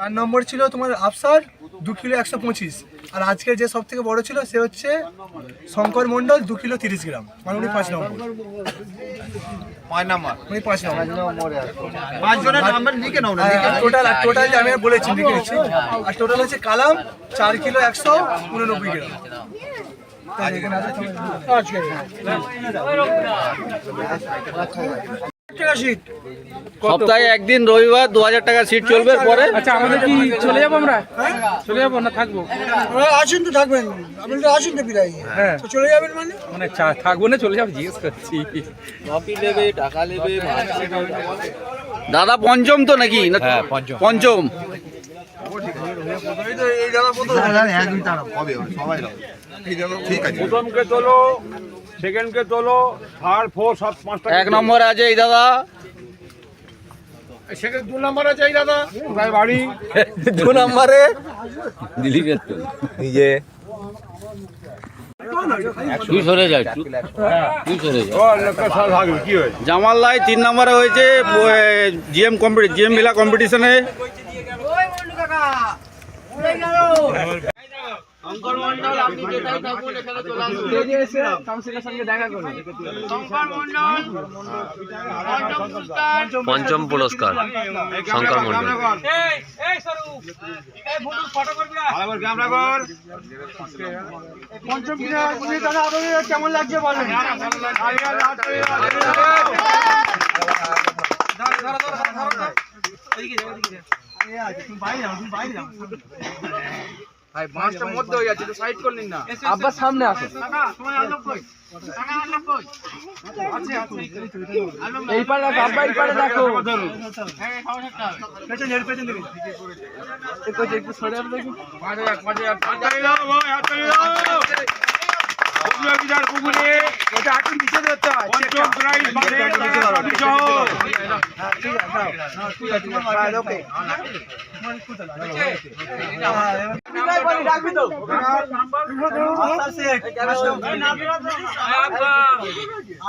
4 নম্বর ছিল তোমার আফসার 2 কিলো 125। আর আজকে যে সব থেকে বড় ছিল সে হচ্ছে শঙ্কর মণ্ডল 2 কিলো 30 গ্রাম, মানে উনি 5 নম্বর। 5 নম্বর উনি 5 নম্বর। 5 জনের নাম্বার লিখে নাও না। টোটাল আমি বলেছি, লিখে নিচ্ছি। আর টোটাল হচ্ছে কালাম 4 কিলো 189 গ্রাম। সপ্তাহে একদিন রবিবার 2000 টাকা সিট চলবে। পরে আচ্ছা, আমাদের কি চলে যাবো? আমরা চলে যাবো না থাকবো? আসুন তো, থাকবেন আপনি তো, আসুন তো বিদায়। হ্যাঁ, চলে যাবেন মানে থাকবো না চলে যাবো জিজ্ঞেস করছি। টাকা নেবে দাদা। পঞ্চম তো নাকি? পঞ্চম। প্রথমকে তোলো, সেকেন্ডকে তোলো, থার্ড, ফোর্থ, 5টা। 1 নম্বরে আছে এই দাদা। সেকেন্ড 2 নম্বর আছে এই দাদা, ভাই বাড়ি 2 নম্বরে দিলীপের তো নিজে। তুই সরে যাই, তুই সরে যা। জামাল লাই 3 নম্বরে হয়েছে জিএম মেলা কম্পিটিশনে। শঙ্কর মণ্ডল, আপনি যেটাই থাকুন এখানে চলে আসুন। এসে কাউন্সিলের সঙ্গে দেখা করুন। শঙ্কর মণ্ডল পঞ্চম পুরস্কার। শঙ্কর মণ্ডল পঞ্চম কেমন লাগছে বলেন? আব্বার সামনে আসো। এই পারে দেখো, আব্বা এই পারে দেখো। একটু সরে আসবে কি?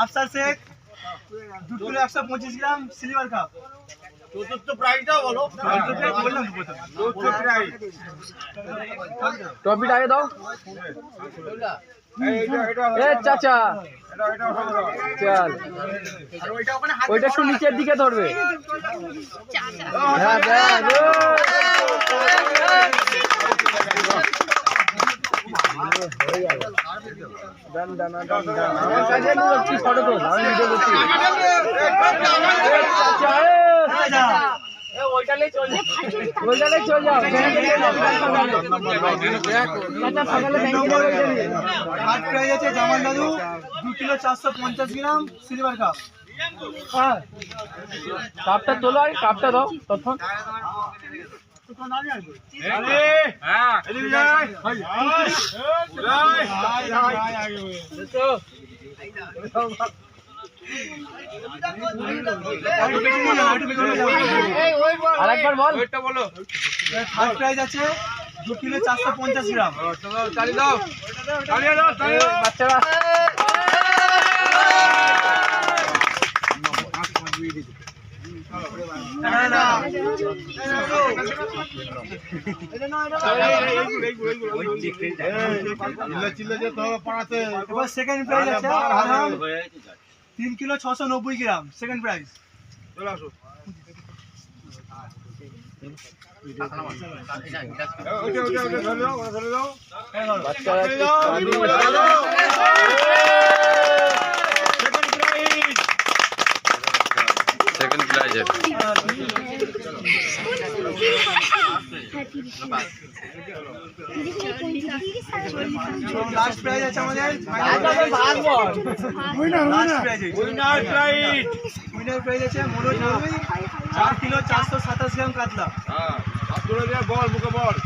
আফসার শেখ 2 কিলো 125 গ্রাম, সিলভার কাপ। চতুর্থ প্রাইজটাও বলো। ট্রফিটা আগে দাও। এ চাচা চল, ওইটা একটু নিচের দিকে ধরবে। হ্যাঁ, জামাল দাদু 2 কিলো 450 গ্রাম, সিলভার কাপ। কাপটা তোলো, আর কাপটা দাও তখন। আরেকবার বল। থার্ড প্রাইজ আছে 2 কিলো 450 গ্রাম। বাচ্চারা এবার সেকেন্ড প্রাইজ আছে 3 kilo 690 gram, second prize. Second prize. Last prize আছে আমাদের, উইনার প্রাইজ আছে মনোজ মুরমি 4 কিলো 427 গ্রাম কাতলা। বল মুখে বল।